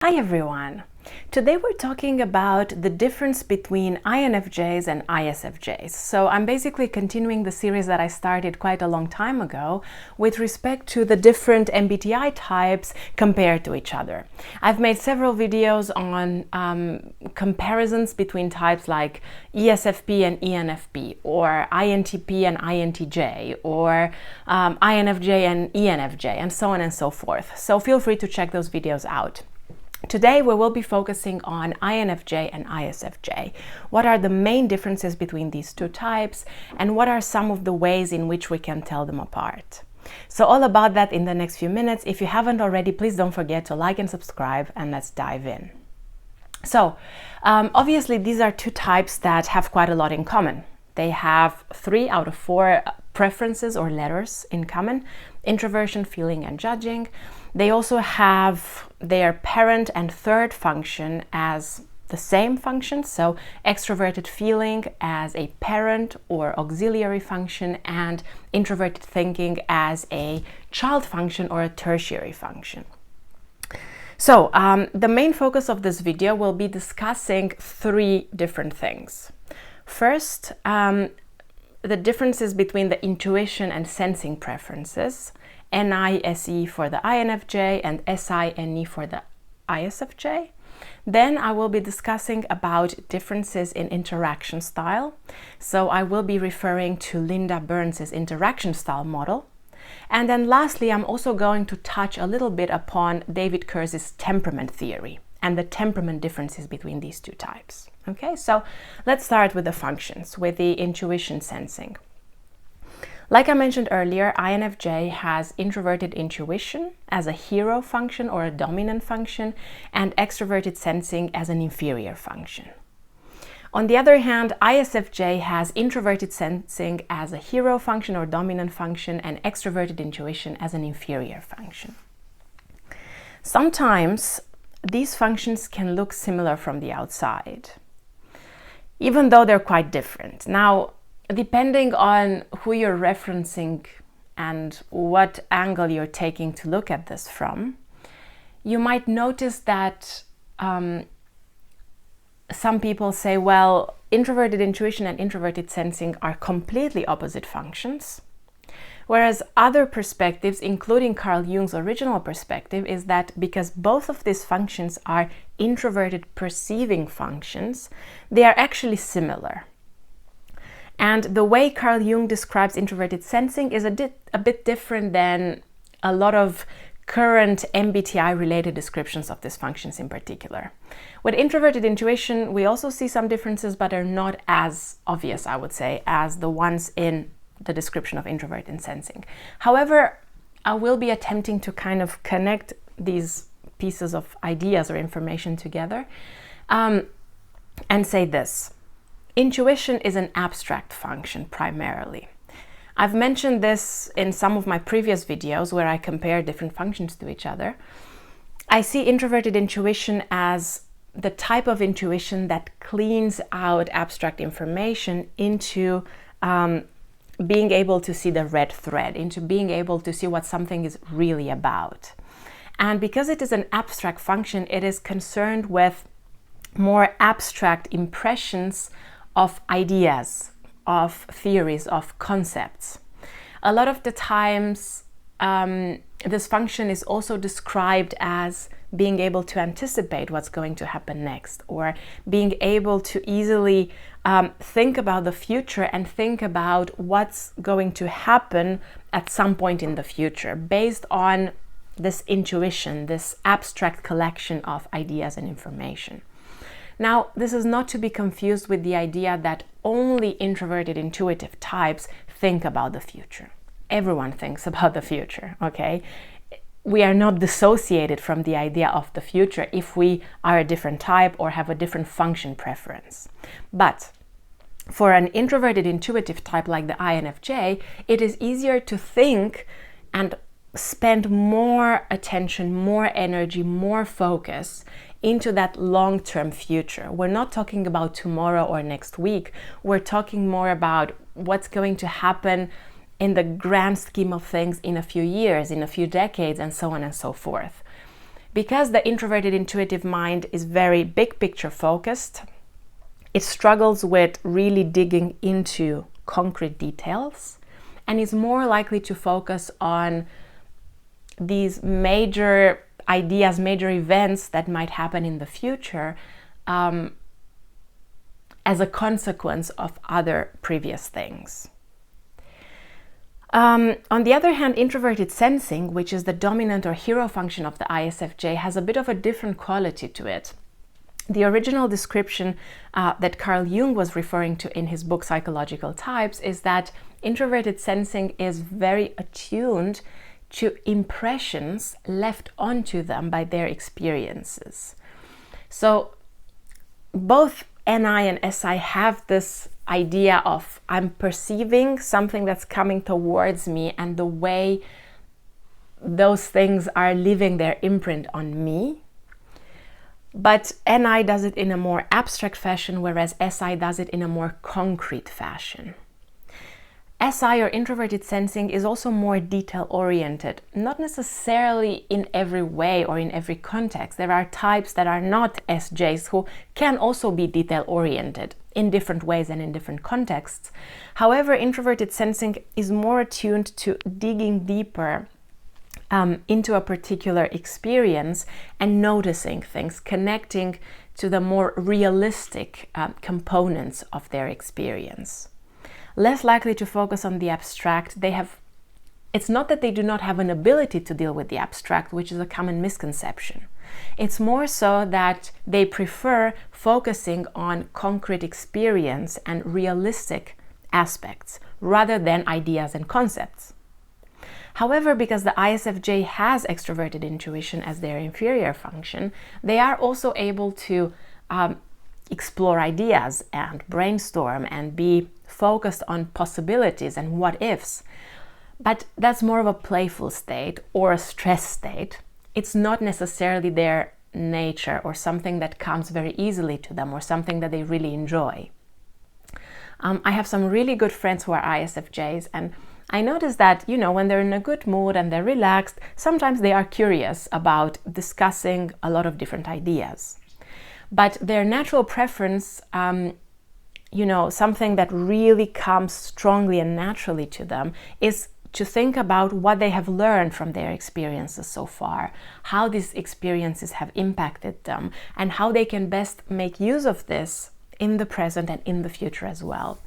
Hi everyone! Today we're talking about the difference between INFJs and ISFJs. So I'm basically continuing the series that I started quite a long time ago with respect to the different MBTI types compared to each other. I've made several videos on comparisons between types like ESFP and ENFP, or INTP and INTJ, or INFJ and ENFJ, and so on and so forth. So feel free to check those videos out. Today we will be focusing on INFJ and ISFJ. What are the main differences between these two types, and what are some of the ways in which we can tell them apart? So all about that in the next few minutes. If you haven't already, please don't forget to like and subscribe, and let's dive in. So obviously these are two types that have quite a lot in common. They have 3 out of 4 preferences or letters in common: introversion, feeling, and judging. They also have their parent and third function as the same function, so extroverted feeling as a parent or auxiliary function, and introverted thinking as a child function or a tertiary function. So the main focus of this video will be discussing 3 different things. First, the differences between the intuition and sensing preferences, NISE for the INFJ and SINE for the ISFJ. Then I will be discussing about differences in interaction style. So I will be referring to Linda Burns's interaction style model. And then lastly, I'm also going to touch a little bit upon David Kurz's temperament theory and the temperament differences between these two types. Okay, so let's start with the functions, with the intuition sensing. Like I mentioned earlier, INFJ has introverted intuition as a hero function or a dominant function, and extroverted sensing as an inferior function. On the other hand, ISFJ has introverted sensing as a hero function or dominant function, and extroverted intuition as an inferior function. Sometimes these functions can look similar from the outside, even though they're quite different. Now, depending on who you're referencing and what angle you're taking to look at this from, you might notice that some people say, well, introverted intuition and introverted sensing are completely opposite functions. Whereas other perspectives, including Carl Jung's original perspective, is that because both of these functions are introverted perceiving functions, they are actually similar. And the way Carl Jung describes introverted sensing is a bit different than a lot of current MBTI-related descriptions of these functions in particular. With introverted intuition, we also see some differences, but are not as obvious, I would say, as the ones in the description of introverted sensing. However, I will be attempting to kind of connect these pieces of ideas or information together and say this. Intuition is an abstract function primarily. I've mentioned this in some of my previous videos where I compare different functions to each other. I see introverted intuition as the type of intuition that cleans out abstract information into being able to see the red thread, into being able to see what something is really about. And because it is an abstract function, it is concerned with more abstract impressions of ideas, of theories, of concepts. A lot of the times, this function is also described as being able to anticipate what's going to happen next, or being able to easily think about the future and think about what's going to happen at some point in the future based on this intuition, this abstract collection of ideas and information. Now, this is not to be confused with the idea that only introverted intuitive types think about the future. Everyone thinks about the future, okay? We are not dissociated from the idea of the future if we are a different type or have a different function preference. But for an introverted intuitive type like the INFJ, it is easier to think and spend more attention, more energy, more focus into that long-term future. We're not talking about tomorrow or next week. We're talking more about what's going to happen in the grand scheme of things in a few years, in a few decades, and so on and so forth. Because the introverted intuitive mind is very big picture focused, it struggles with really digging into concrete details and is more likely to focus on these major ideas, major events that might happen in the future as a consequence of other previous things. On the other hand, introverted sensing, which is the dominant or hero function of the ISFJ, has a bit of a different quality to it. The original description that Carl Jung was referring to in his book Psychological Types is that introverted sensing is very attuned to impressions left onto them by their experiences. So both NI and SI have this idea of I'm perceiving something that's coming towards me and the way those things are leaving their imprint on me. But NI does it in a more abstract fashion, whereas SI does it in a more concrete fashion. SI, or introverted sensing, is also more detail-oriented, not necessarily in every way or in every context. There are types that are not SJs who can also be detail-oriented in different ways and in different contexts. However, introverted sensing is more attuned to digging deeper into a particular experience and noticing things, connecting to the more realistic components of their experience. Less likely to focus on the abstract. It's not that they do not have an ability to deal with the abstract, which is a common misconception. It's more so that they prefer focusing on concrete experience and realistic aspects rather than ideas and concepts. However, because the ISFJ has extroverted intuition as their inferior function, they are also able to explore ideas and brainstorm and be focused on possibilities and what ifs. But that's more of a playful state or a stress state. It's not necessarily their nature or something that comes very easily to them or something that they really enjoy. I have some really good friends who are ISFJs, and I notice that, when they're in a good mood and they're relaxed, sometimes they are curious about discussing a lot of different ideas. But their natural preference, something that really comes strongly and naturally to them, is to think about what they have learned from their experiences so far, how these experiences have impacted them, and how they can best make use of this in the present and in the future as well.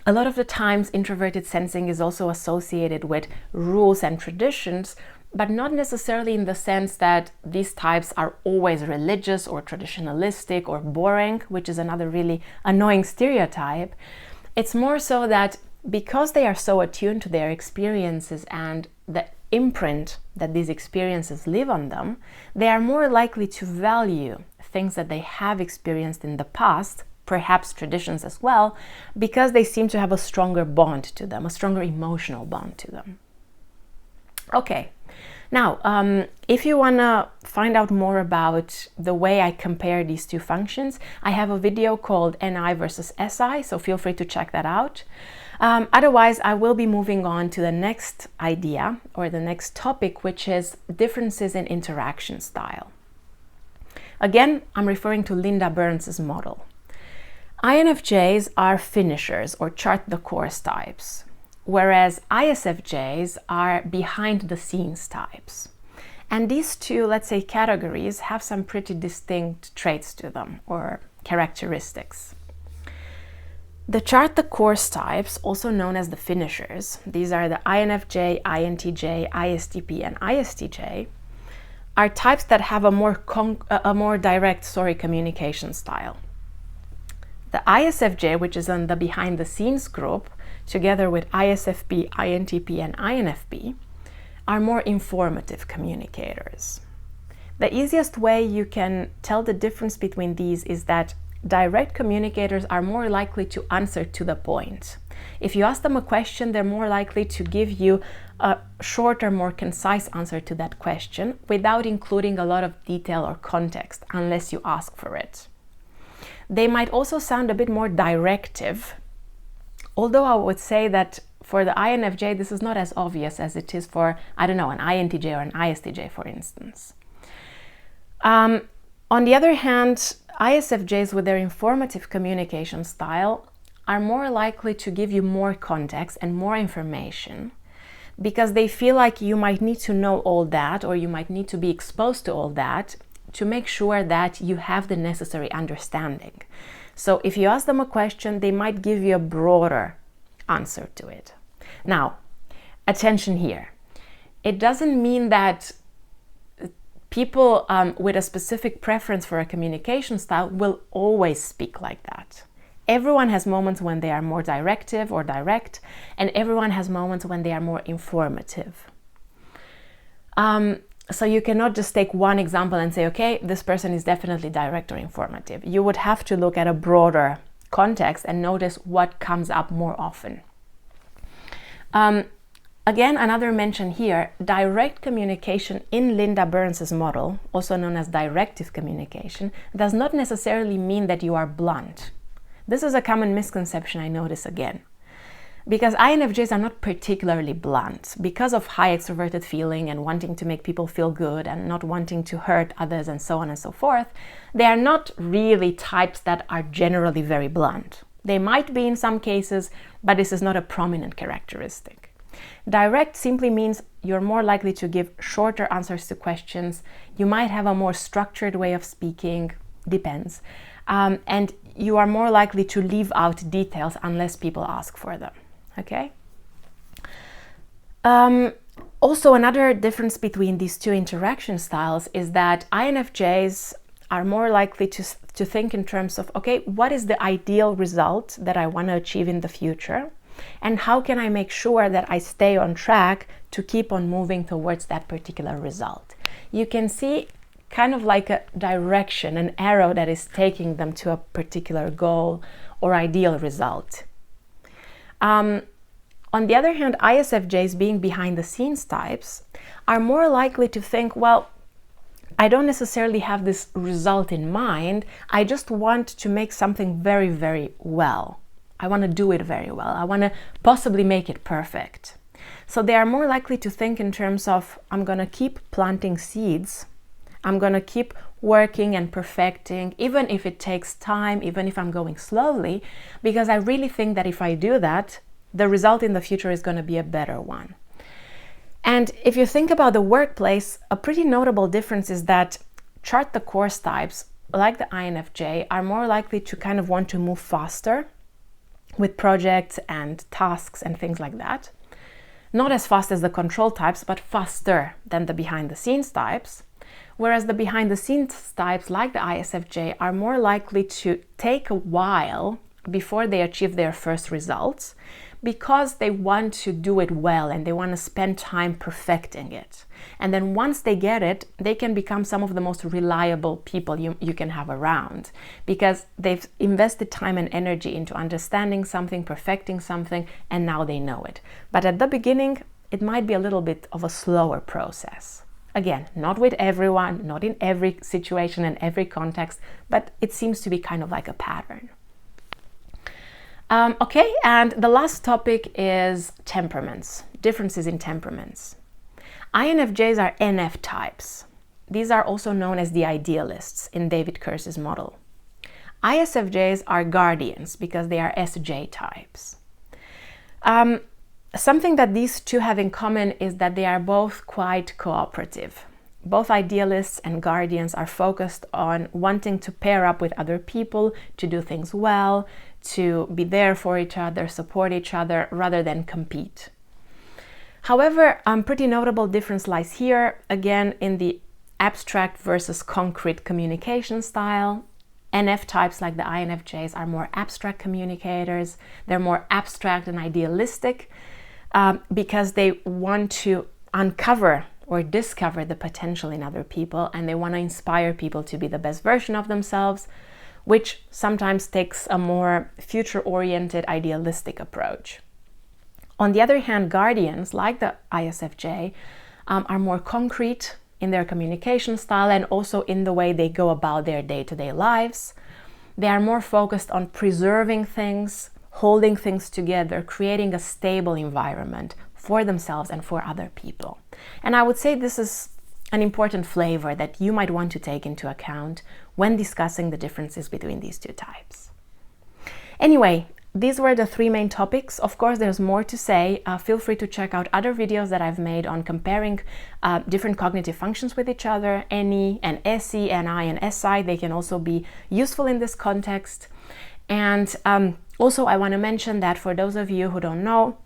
A lot of the times, introverted sensing is also associated with rules and traditions, but not necessarily in the sense that these types are always religious or traditionalistic or boring, which is another really annoying stereotype. It's more so that because they are so attuned to their experiences and the imprint that these experiences leave on them, they are more likely to value things that they have experienced in the past, perhaps traditions as well, because they seem to have a stronger bond to them, a stronger emotional bond to them. Okay, now, if you want to find out more about the way I compare these two functions, I have a video called NI versus SI, so feel free to check that out. Otherwise, I will be moving on to the next idea or the next topic, which is differences in interaction style. Again, I'm referring to Linda Burns's model. INFJs are finishers or chart the course types, whereas ISFJs are behind the scenes types. And these two, let's say, categories have some pretty distinct traits to them or characteristics. The chart the course types, also known as the finishers, these are the INFJ, INTJ, ISTP, and ISTJ, are types that have a more direct communication style. The ISFJ, which is on the behind the scenes group, together with ISFP, INTP, and INFP, are more informative communicators. The easiest way you can tell the difference between these is that direct communicators are more likely to answer to the point. If you ask them a question, they're more likely to give you a shorter, more concise answer to that question without including a lot of detail or context unless you ask for it. They might also sound a bit more directive, although I would say that For the INFJ, this is not as obvious as it is for, I don't know, an INTJ or an ISTJ, for instance. On the other hand, ISFJs with their informative communication style are more likely to give you more context and more information because they feel like you might need to know all that, or you might need to be exposed to all that to make sure that you have the necessary understanding. So if you ask them a question, they might give you a broader answer to it. Now, attention here. It doesn't mean that people with a specific preference for a communication style will always speak like that. Everyone has moments when they are more directive or direct, and everyone has moments when they are more informative. So you cannot just take one example and say, okay, this person is definitely direct or informative. You would have to look at a broader context and notice what comes up more often. Again, another mention here, direct communication in Linda Burns's model, also known as directive communication, does not necessarily mean that you are blunt. This is a common misconception I notice again. Because INFJs are not particularly blunt. Because of high extroverted feeling and wanting to make people feel good and not wanting to hurt others and so on and so forth, they are not really types that are generally very blunt. They might be in some cases, but this is not a prominent characteristic. Direct simply means you're more likely to give shorter answers to questions. You might have a more structured way of speaking, depends. And you are more likely to leave out details unless people ask for them. Okay? Also, another difference between these two interaction styles is that INFJs are more likely to think in terms of, okay, what is the ideal result that I want to achieve in the future? And how can I make sure that I stay on track to keep on moving towards that particular result? You can see kind of like a direction, an arrow that is taking them to a particular goal or ideal result. On the other hand, ISFJs, being behind the scenes types, are more likely to think, well, I don't necessarily have this result in mind. I just want to make something very, very well. I want to do it very well. I want to possibly make it perfect. So they are more likely to think in terms of, I'm going to keep planting seeds. I'm going to keep working and perfecting, even if it takes time, even if I'm going slowly, because I really think that if I do that, the result in the future is going to be a better one. And if you think about the workplace, a pretty notable difference is that chart the course types, like the INFJ, are more likely to kind of want to move faster with projects and tasks and things like that. Not as fast as the control types, but faster than the behind the scenes types. Whereas the behind the scenes types, like the ISFJ, are more likely to take a while before they achieve their first results, because they want to do it well and they want to spend time perfecting it. And then once they get it, they can become some of the most reliable people you can have around, because they've invested time and energy into understanding something, perfecting something, and now they know it. But at the beginning, it might be a little bit of a slower process. Again, not with everyone, not in every situation and every context, but it seems to be kind of like a pattern. Okay, and the last topic is temperaments, differences in temperaments. INFJs are NF types. These are also known as the idealists in David Kersh's model. ISFJs are guardians because they are SJ types. Something that these two have in common is that they are both quite cooperative. Both idealists and guardians are focused on wanting to pair up with other people, to do things well, to be there for each other, support each other, rather than compete. However, a pretty notable difference lies here, again, in the abstract versus concrete communication style. NF types, like the INFJs, are more abstract communicators. They're more abstract and idealistic because they want to uncover or discover the potential in other people, and they want to inspire people to be the best version of themselves, which sometimes takes a more future-oriented, idealistic approach. On the other hand, guardians, like the ISFJ, are more concrete in their communication style and also in the way they go about their day-to-day lives. They are more focused on preserving things, holding things together, creating a stable environment for themselves and for other people. And I would say this is an important flavor that you might want to take into account when discussing the differences between these two types. Anyway, these were the three main topics. Of course, there's more to say. Feel free to check out other videos that I've made on comparing different cognitive functions with each other, NE and SE, NI and SI. They can also be useful in this context. And also, I want to mention that for those of you who don't know,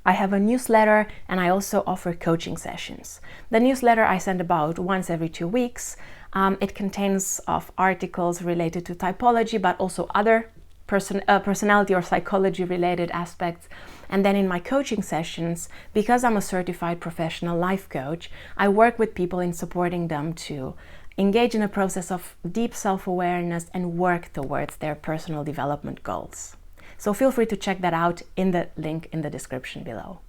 I have a newsletter and I also offer coaching sessions. The newsletter I send about once every 2 weeks. It contains of articles related to typology, but also other personality or psychology related aspects. And then in my coaching sessions, because I'm a certified professional life coach, I work with people in supporting them to engage in a process of deep self-awareness and work towards their personal development goals. So feel free to check that out in the link in the description below.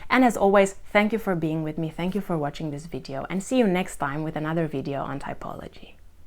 And as always, thank you for being with me, thank you for watching this video, and see you next time with another video on typology.